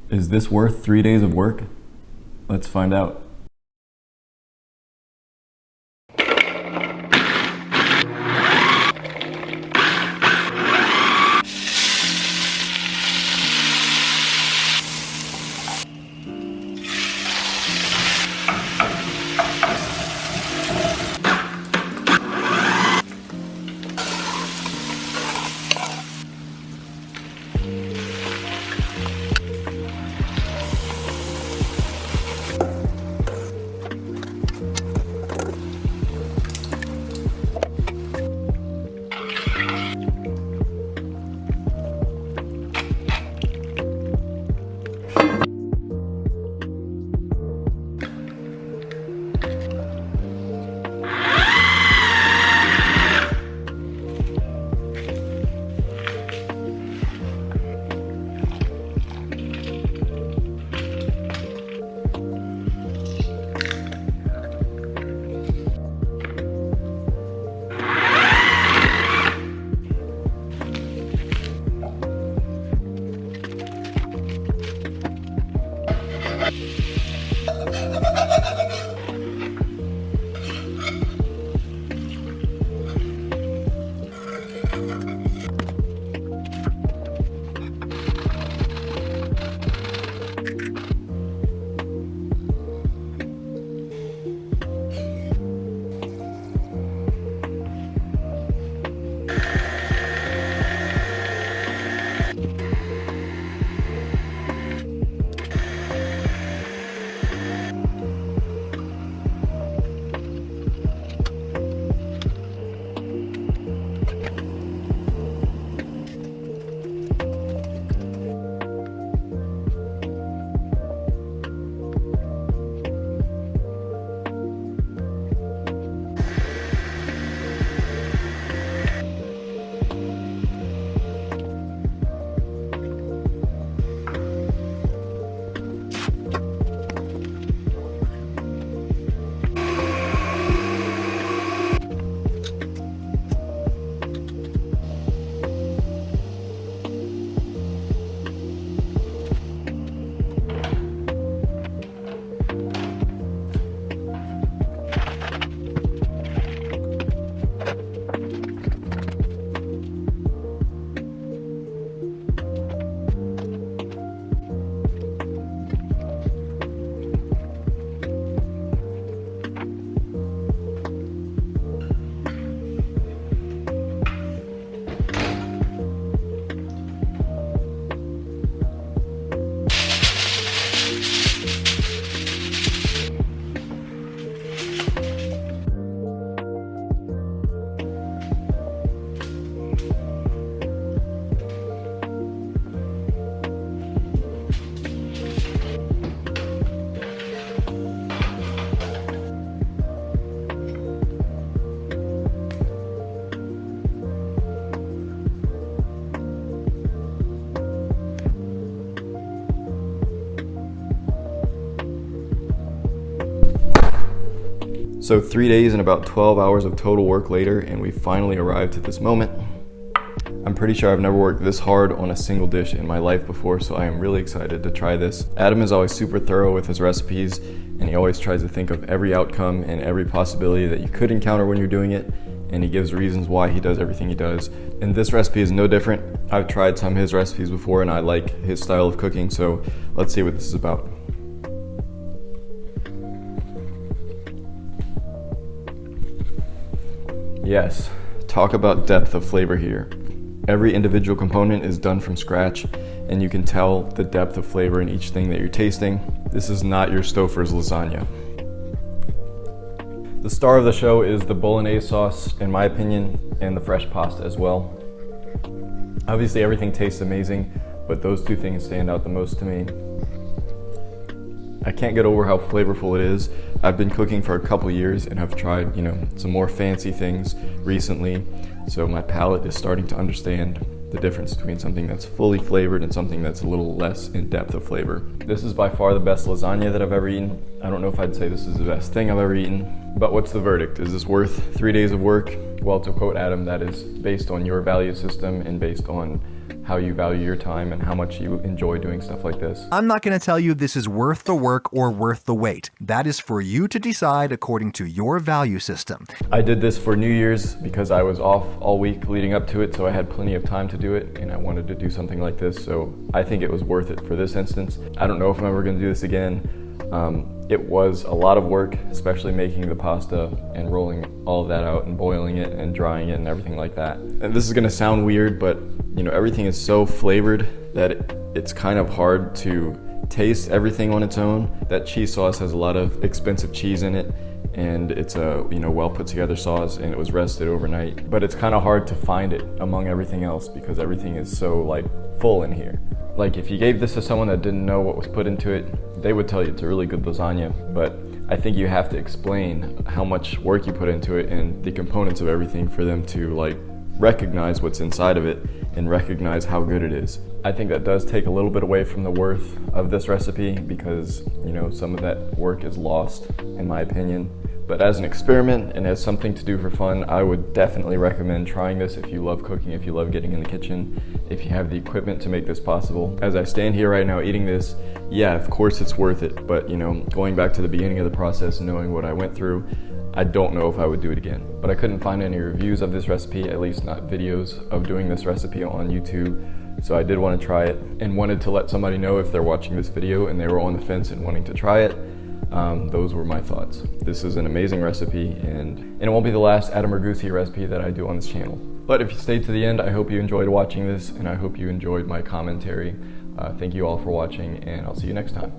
Is this worth 3 days of work? Let's find out. So 3 days and about 12 hours of total work later, and we finally arrived at this moment. I'm pretty sure I've never worked this hard on a single dish in my life before, so I am really excited to try this. Adam is always super thorough with his recipes, and he always tries to think of every outcome and every possibility that you could encounter when you're doing it, and he gives reasons why he does everything he does. And this recipe is no different. I've tried some of his recipes before, and I like his style of cooking, so let's see what this is about. Yes, talk about depth of flavor here. Every individual component is done from scratch, and you can tell the depth of flavor in each thing that you're tasting. This is not your Stouffer's lasagna. The star of the show is the bolognese sauce, in my opinion, and the fresh pasta as well. Obviously everything tastes amazing, but those two things stand out the most to me. I can't get over how flavorful it is. I've been cooking for a couple years and have tried, some more fancy things recently, so my palate is starting to understand the difference between something that's fully flavored and something that's a little less in depth of flavor. This is by far the best lasagna that I've ever eaten. I don't know if I'd say this is the best thing I've ever eaten, but what's the verdict? Is this worth 3 days of work? Well, to quote Adam, that is based on your value system and based on how you value your time and how much you enjoy doing stuff like this. I'm not going to tell you this is worth the work or worth the wait. That is for you to decide according to your value system. I did this for New Year's because I was off all week leading up to it, so I had plenty of time to do it, and I wanted to do something like this, so I think it was worth it for this instance. I don't know if I'm ever going to do this again. It was a lot of work, especially making the pasta and rolling all of that out and boiling it and drying it and everything like that. And this is going to sound weird, but you know, everything is so flavored that it's kind of hard to taste everything on its own. That cheese sauce has a lot of expensive cheese in it, and it's a well put together sauce, and it was rested overnight. But it's kind of hard to find it among everything else because everything is so like full in here. Like if you gave this to someone that didn't know what was put into it, they would tell you it's a really good lasagna, but I think you have to explain how much work you put into it and the components of everything for them to like recognize what's inside of it and recognize how good it is. I think that does take a little bit away from the worth of this recipe because, you know, some of that work is lost in my opinion. But as an experiment and as something to do for fun, I would definitely recommend trying this if you love cooking, if you love getting in the kitchen, if you have the equipment to make this possible. As I stand here right now eating this, yeah, of course it's worth it. But, you know, going back to the beginning of the process and knowing what I went through, I don't know if I would do it again. But I couldn't find any reviews of this recipe, at least not videos of doing this recipe on YouTube. So I did want to try it and wanted to let somebody know if they're watching this video and they were on the fence and wanting to try it. Those were my thoughts. This is an amazing recipe, and it won't be the last Adam Ragusea recipe that I do on this channel. But if you stayed to the end, I hope you enjoyed watching this, and I hope you enjoyed my commentary. Thank you all for watching, and I'll see you next time.